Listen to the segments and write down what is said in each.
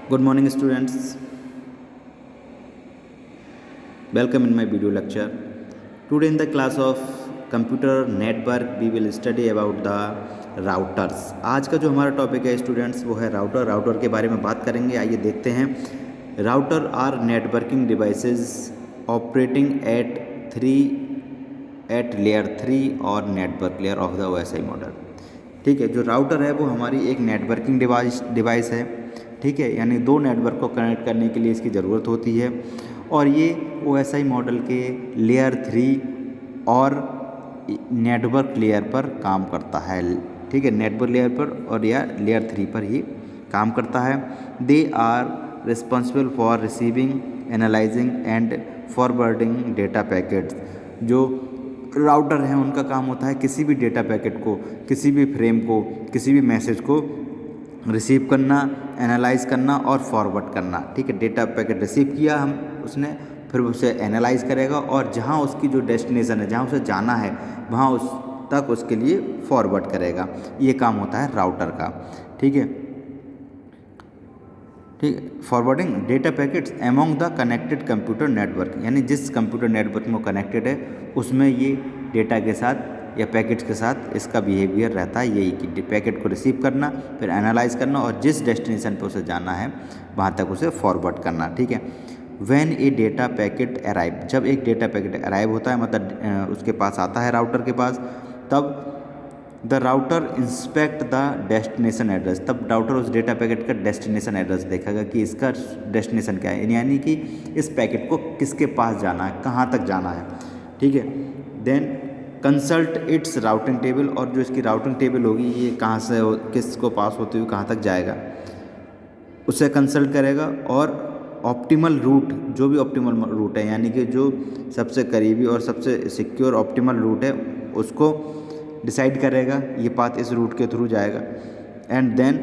Good morning, students. Welcome in my video lecture. Today, in the class of computer network, we will study about the routers. आज का जो हमारा topic है students वो है router के बारे में बात करेंगे। आइए देखते हैं। Router are networking devices operating at layer 3 और network layer of the OSI model. ठीक है, जो राउटर है वो हमारी एक नेटवर्किंग डिवाइस है। ठीक है, यानी दो नेटवर्क को कनेक्ट करने के लिए इसकी ज़रूरत होती है और ये OSI मॉडल के लेयर 3 और नेटवर्क लेयर पर काम करता है। ठीक है, नेटवर्क लेयर पर और या लेयर 3 पर ही काम करता है। They are responsible for receiving, analysing and forwarding data packets. जो राउटर हैं उनका काम होता है किसी भी डेटा पैकेट को, किसी भी फ्रेम को, किसी भी मैसेज को रिसीव करना, एनालाइज करना और फॉरवर्ड करना। ठीक है, डेटा पैकेट रिसीव किया उसने, फिर उसे एनालाइज करेगा और जहाँ उसकी जो डेस्टिनेशन है, जहाँ उसे जाना है वहाँ उस तक उसके लिए फॉरवर्ड करेगा। ये काम होता है राउटर का। ठीक है, forwarding data packets among the connected computer network, यानी जिस कंप्यूटर नेटवर्क में कनेक्टेड है उसमें ये डेटा के साथ या पैकेट्स के साथ इसका बिहेवियर रहता है यही कि पैकेट को रिसीव करना, फिर एनालाइज करना और जिस डेस्टिनेशन पे उसे जाना है वहाँ तक उसे फॉरवर्ड करना। ठीक है, when A data packet arrive, जब एक डेटा पैकेट अराइव होता है मतलब उसके पास आता है राउटर के पास, तब the router inspect the destination address, तब राउटर उस डेटा पैकेट का डेस्टिनेशन एड्रेस देखेगा कि इसका डेस्टिनेशन क्या है, यानी कि इस पैकेट को किसके पास जाना है, कहाँ तक जाना है। ठीक है, then consult its routing table, और जो इसकी राउटिंग टेबल होगी ये कहाँ से किसको पास होते हुए कहाँ तक जाएगा उसे कंसल्ट करेगा, और ऑप्टिमल रूट, जो भी ऑप्टिमल रूट है यानी कि जो सबसे करीबी और सबसे सिक्योर ऑप्टिमल रूट है उसको डिसाइड करेगा, ये पाथ इस रूट के थ्रू जाएगा। And then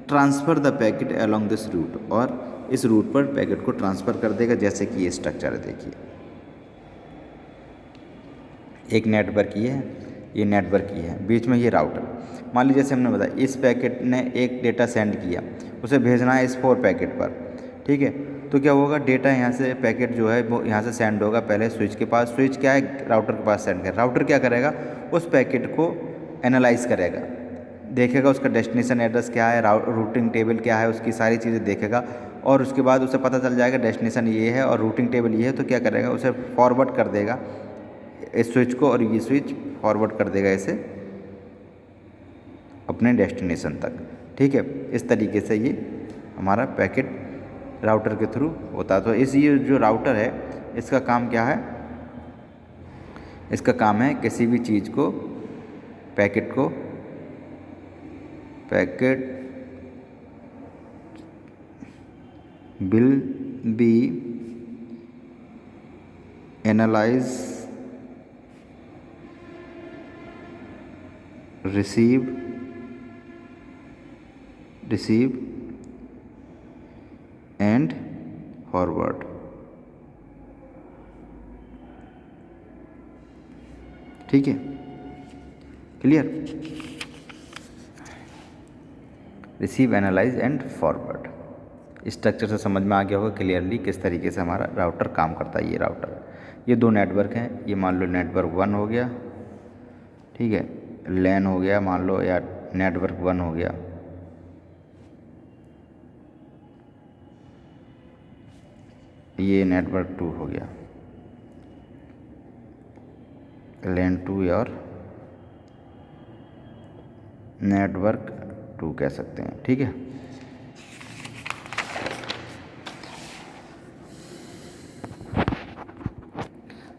transfer the packet along this route, और इस रूट पर पैकेट को ट्रांसफ़र कर देगा। जैसे कि ये स्ट्रक्चर है, देखिए एक नेटवर्क ये है, ये नेटवर्क ये है, बीच में ये राउटर। मान लीजिए जैसे हमने बताया इस पैकेट ने एक डेटा सेंड किया, उसे भेजना है इस 4 पैकेट पर। ठीक है, तो क्या होगा, डेटा यहाँ से पैकेट जो है वो यहाँ से सेंड होगा पहले स्विच के पास। स्विच क्या है, राउटर के पास सेंड कर। राउटर क्या करेगा, उस पैकेट को एनालाइज करेगा, देखेगा उसका डेस्टिनेशन एड्रेस क्या है, रूटिंग टेबल क्या है, उसकी सारी चीज़ें देखेगा और उसके बाद उसे पता चल जाएगा डेस्टिनेशन ये है और रूटिंग टेबल ये है। तो क्या करेगा, उसे फॉरवर्ड कर देगा इस स्विच को, और ये स्विच फॉरवर्ड कर देगा इसे अपने डेस्टिनेशन तक। ठीक है, इस तरीके से ये हमारा पैकेट राउटर के थ्रू होता है। तो ये जो राउटर है इसका काम क्या है, इसका काम है किसी भी चीज़ को, packet will be analyse, receive and forward. ठीक है, clear, receive, analyse and forward. Structure से समझ में आ गया होगा क्लियरली किस तरीके से हमारा राउटर काम करता है। ये राउटर, ये दो नेटवर्क हैं, ये मान लो नेटवर्क 1 हो गया, ठीक है, लैन हो गया मान लो, या नेटवर्क 1 हो गया, ये नेटवर्क 2 हो गया, लैन 2 और नेटवर्क 2 कह सकते हैं। ठीक है,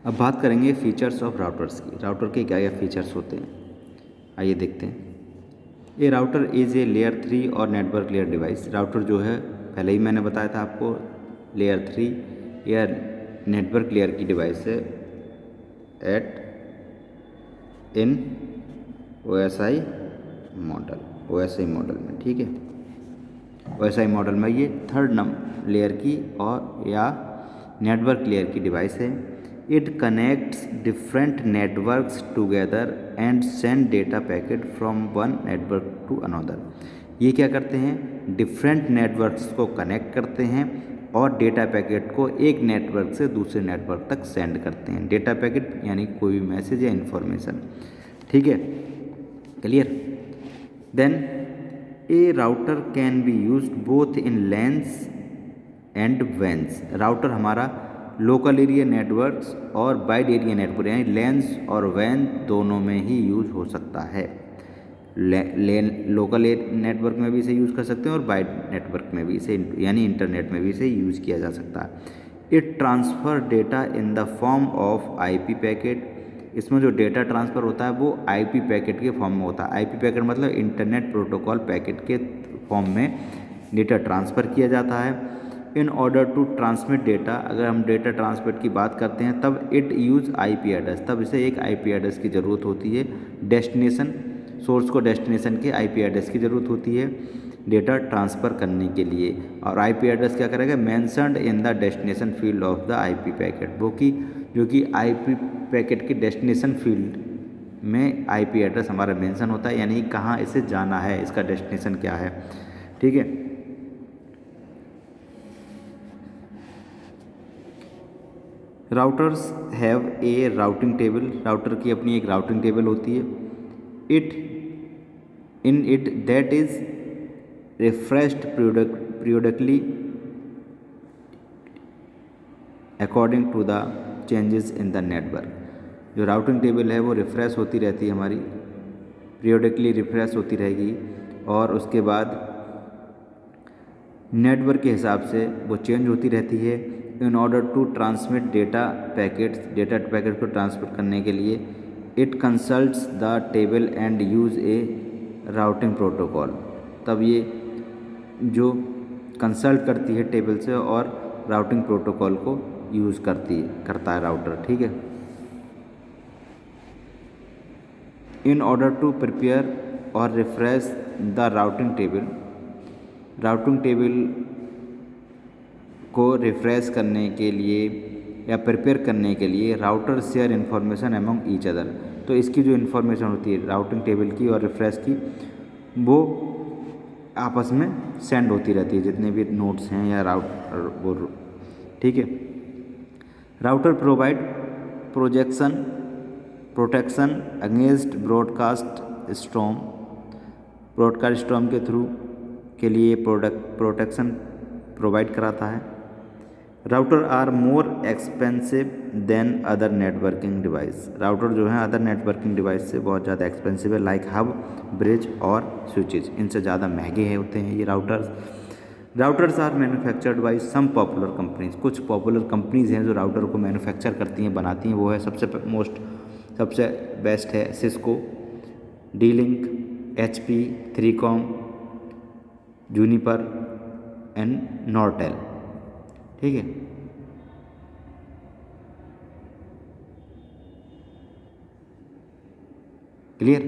अब बात करेंगे फीचर्स ऑफ राउटर्स की। राउटर के क्या क्या फीचर्स होते हैं, आइए देखते हैं। ये राउटर इज़ ए लेयर 3 और नेटवर्क लेयर डिवाइस। राउटर जो है पहले ही मैंने बताया था आपको, लेयर 3 या नेटवर्क लेयर की डिवाइस है इन OSI मॉडल में। ठीक है, OSI मॉडल में ये 3rd लेयर की और या नेटवर्क लेयर की डिवाइस है। It connects different networks together and send data packet from one network to another. ये क्या करते हैं, डिफरेंट नेटवर्क्स को कनेक्ट करते हैं और डेटा पैकेट को एक नेटवर्क से दूसरे नेटवर्क तक सेंड करते हैं। डेटा पैकेट यानी कोई भी मैसेज या इन्फॉर्मेशन, ठीक है, clear. Then a router can be used both in LANs and WANs. Router हमारा लोकल एरिया नेटवर्क्स और वाइड एरिया नेटवर्क यानी लैन्स और वैन दोनों में ही यूज हो सकता है। लोकल नेटवर्क में भी इसे यूज़ कर सकते हैं और वाइड नेटवर्क में भी इसे यानी इंटरनेट में भी इसे यूज़ किया जा सकता है। It transfer data in the form of IP packet. इसमें जो डेटा ट्रांसफ़र होता है वो आईपी पैकेट के फॉर्म में होता है। आईपी पैकेट मतलब इंटरनेट प्रोटोकॉल पैकेट के फॉर्म में डेटा ट्रांसफ़र किया जाता है। In order to transmit data, अगर हम डेटा ट्रांसमिट की बात करते हैं तब इट यूज़ आईपी एड्रेस, तब इसे एक आईपी एड्रेस की ज़रूरत होती है। डेस्टिनेशन, सोर्स को डेस्टिनेशन के आईपी एड्रेस की ज़रूरत होती है डेटा ट्रांसफ़र करने के लिए। और आईपी एड्रेस क्या करेगा, mentioned in the destination field of the IP packet, वो कि जो कि आईपी पैकेट के डेस्टिनेशन फील्ड में आईपी एड्रेस हमारा मेंशन होता है, यानी कहाँ इसे जाना है, इसका डेस्टिनेशन क्या है, ठीक है। Routers have a routing table, router की अपनी एक राउटिंग टेबल होती है। In it that is refreshed periodically according to the changes in the network. जो राउटिंग टेबल है वो रिफ्रेश होती रहती है हमारी, पीरियोडिकली रिफ्रेश होती रहेगी और उसके बाद नेटवर्क के हिसाब से वो चेंज होती रहती है। In order to transmit data packets, data packet को ट्रांसमिट करने के लिए it consults the table and use a routing protocol, तब ये जो कंसल्ट करती है टेबल से और राउटिंग प्रोटोकॉल को यूज़ करता है राउटर, ठीक है। इन ऑर्डर टू प्रिपेयर और refresh the routing table, routing table को रिफ्रेश करने के लिए या प्रिपेयर करने के लिए router share information among each other. तो इसकी जो इन्फॉर्मेशन होती है राउटिंग टेबल की और रिफ्रेश की, वो आपस में सेंड होती रहती है, जितने भी नोट्स हैं या राउटर वो, ठीक है। Router provide protection against broadcast storm के थ्रू के लिए प्रोटेक्शन प्रोवाइड कराता है। Router are more expensive than other networking device, router जो है अदर नेटवर्किंग डिवाइस से बहुत ज़्यादा एक्सपेंसिव है, लाइक हब, ब्रिज और स्विचेज, इनसे ज़्यादा महंगे होते हैं ये routers. Routers are manufactured by some popular companies, कुछ पॉपुलर कंपनीज हैं जो राउटर को मैन्युफैक्चर करती हैं, बनाती हैं। वो है सबसे बेस्ट है Cisco, D-Link, HP, 3Com, Juniper and Nortel, ठीक है। क्लियर।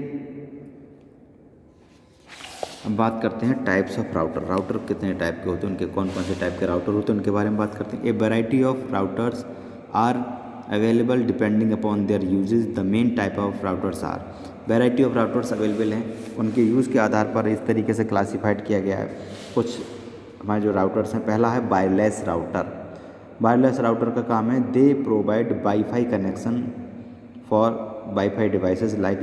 अब बात करते हैं टाइप्स ऑफ राउटर। राउटर कितने टाइप के होते हैं, उनके कौन कौन से टाइप के राउटर होते हैं, उनके बारे में बात करते हैं। A variety of routers are available depending upon their uses, the main type of routers are, variety of routers available हैं, उनके यूज़ के आधार पर इस तरीके से क्लासीफाइड किया गया है। कुछ हमारे जो राउटर्स हैं, पहला है वायरलेस राउटर। वायरलेस राउटर का काम है they provide wifi connection for wifi devices like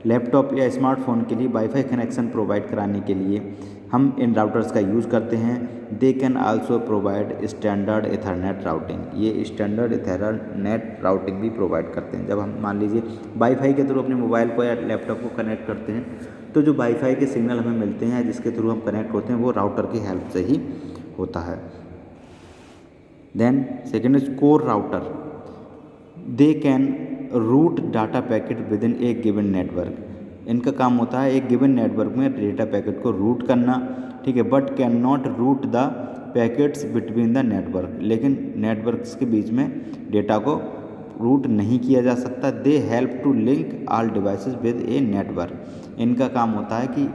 laptop या स्मार्टफोन के लिए वाईफाई कनेक्शन प्रोवाइड कराने के लिए हम इन राउटर्स का यूज़ करते हैं। They can also provide standard Ethernet routing, ये स्टैंडर्ड इथरनेट राउटिंग भी प्रोवाइड करते हैं। जब हम मान लीजिए वाईफाई के थ्रू अपने मोबाइल को या लैपटॉप को कनेक्ट करते हैं, तो जो वाईफाई के सिग्नल हमें मिलते हैं जिसके थ्रू हम कनेक्ट होते हैं वो राउटर की हेल्प से ही होता है। Then second is core router, they can route data packet within a given network, इनका काम होता है एक गिवन नेटवर्क में डेटा पैकेट को रूट करना, ठीक है, but can not route the packets between the network, लेकिन नेटवर्क्स के बीच में डेटा को रूट नहीं किया जा सकता। They help to link all devices with a network, इनका काम होता है कि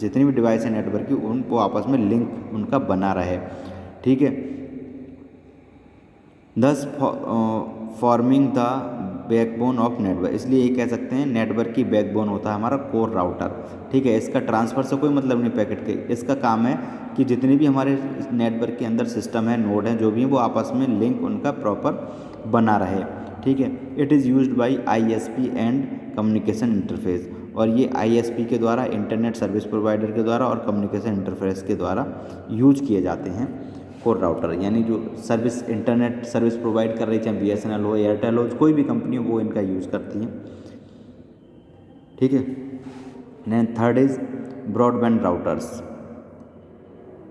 जितनी भी डिवाइस है नेटवर्क की उनको आपस में लिंक उनका बना रहे, ठीक है। दस forming the backbone of network, इसलिए ये कह सकते हैं नेटवर्क की बैकबोन होता है हमारा कोर राउटर। ठीक है, इसका ट्रांसफ़र से कोई मतलब नहीं पैकेट के, इसका काम है कि जितने भी हमारे नेटवर्क के अंदर सिस्टम है, नोड हैं, जो भी हैं, वो आपस में लिंक उनका प्रॉपर बना रहे। ठीक है, it is used by ISP and communication interface, और ये आईएसपी के द्वारा, इंटरनेट सर्विस प्रोवाइडर के द्वारा और कम्युनिकेशन इंटरफेस के द्वारा यूज किए जाते हैं कोर राउटर। यानी जो सर्विस, इंटरनेट सर्विस प्रोवाइड कर रही, चाहे बीएसएनएल हो, एयरटेल हो, कोई भी कंपनी हो, वो इनका यूज़ करती है। ठीक है, then third is broadband routers.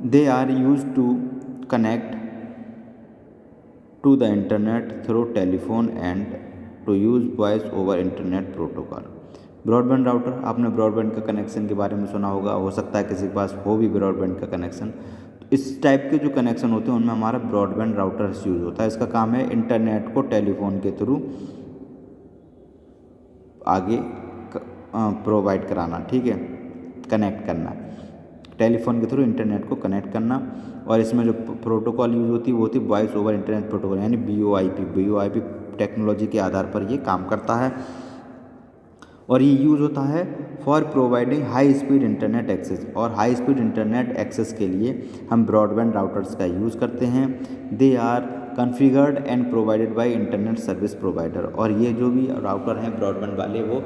They are use to connect to the internet through telephone and to use voice over internet protocol. Broadband router, आपने ब्रॉडबैंड का कनेक्शन के बारे में सुना होगा, हो सकता है किसी के पास हो भी ब्रॉडबैंड का कनेक्शन। तो इस टाइप के जो कनेक्शन होते हैं उनमें हमारा ब्रॉडबैंड राउटर यूज़ होता है। इसका काम है इंटरनेट को टेलीफोन के थ्रू आगे प्रोवाइड कराना। ठीक है, कनेक्ट करना, टेलीफोन के थ्रू इंटरनेट को कनेक्ट करना। और इसमें जो प्रोटोकॉल यूज़ होती है वो होती है वॉइस ओवर इंटरनेट प्रोटोकॉल, यानी BOIP टेक्नोलॉजी के आधार पर ये काम करता है। और ये यूज़ होता है for providing high speed internet access, और हाई स्पीड इंटरनेट एक्सेस के लिए हम ब्रॉडबैंड राउटर्स का यूज़ करते हैं। They are configured and provided by internet service provider, और ये जो भी राउटर हैं ब्रॉडबैंड वाले, वो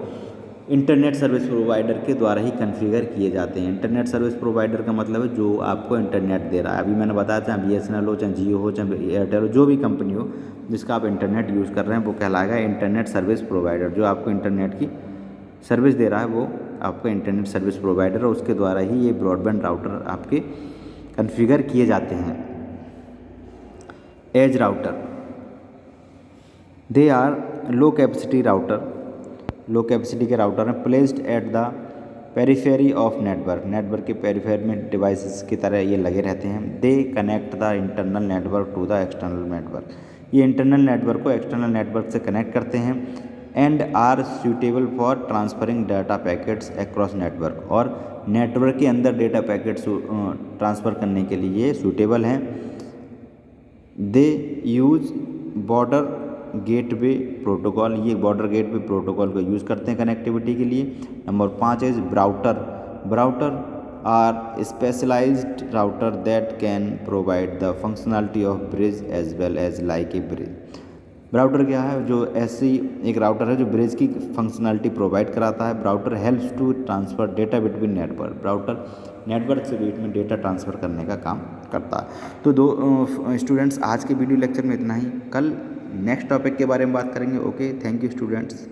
इंटरनेट सर्विस प्रोवाइडर के द्वारा ही कॉन्फ़िगर किए जाते हैं। इंटरनेट सर्विस प्रोवाइडर का मतलब है जो आपको इंटरनेट दे रहा है। अभी मैंने बताया, चाहे BSNL हो, चाहे जियो हो, चाहे एयरटेल हो, जो भी कंपनी हो जिसका आप इंटरनेट यूज़ कर रहे हैं, वो कहलाएगा इंटरनेट सर्विस प्रोवाइडर। जो आपको इंटरनेट की सर्विस दे रहा है वो आपका इंटरनेट सर्विस प्रोवाइडर है, उसके द्वारा ही ये ब्रॉडबैंड राउटर आपके कॉन्फ़िगर किए जाते हैं। Edge router, they are low capacity router, low capacity के राउटर हैं, placed at the periphery of network, network के पेरिफेरी में डिवाइसेस की तरह ये लगे रहते हैं। They connect the internal network to the external network, ये इंटरनल नेटवर्क को एक्सटर्नल नेटवर्क से कनेक्ट करते हैं। And are suitable for transferring data packets across network, और नेटवर्क के अंदर डेटा पैकेट्स ट्रांसफ़र करने के लिए ये सूटेबल हैं। They use border gateway protocol, ये बॉर्डर गेटवे प्रोटोकॉल को यूज़ करते हैं कनेक्टिविटी के लिए। Number 5 is brouter, brouter are specialised router that can provide the functionality of bridge as well as like a bridge. Brouter क्या है? जो ऐसी एक राउटर है जो ब्रिज की फंक्शनलिटी प्रोवाइड कराता है। Brouter helps to transfer data between network, brouter network से बीच में डेटा ट्रांसफ़र करने का काम करता है। तो स्टूडेंट्स, आज के वीडियो लेक्चर में इतना ही। कल नेक्स्ट टॉपिक के बारे में बात करेंगे। Okay, thank you students.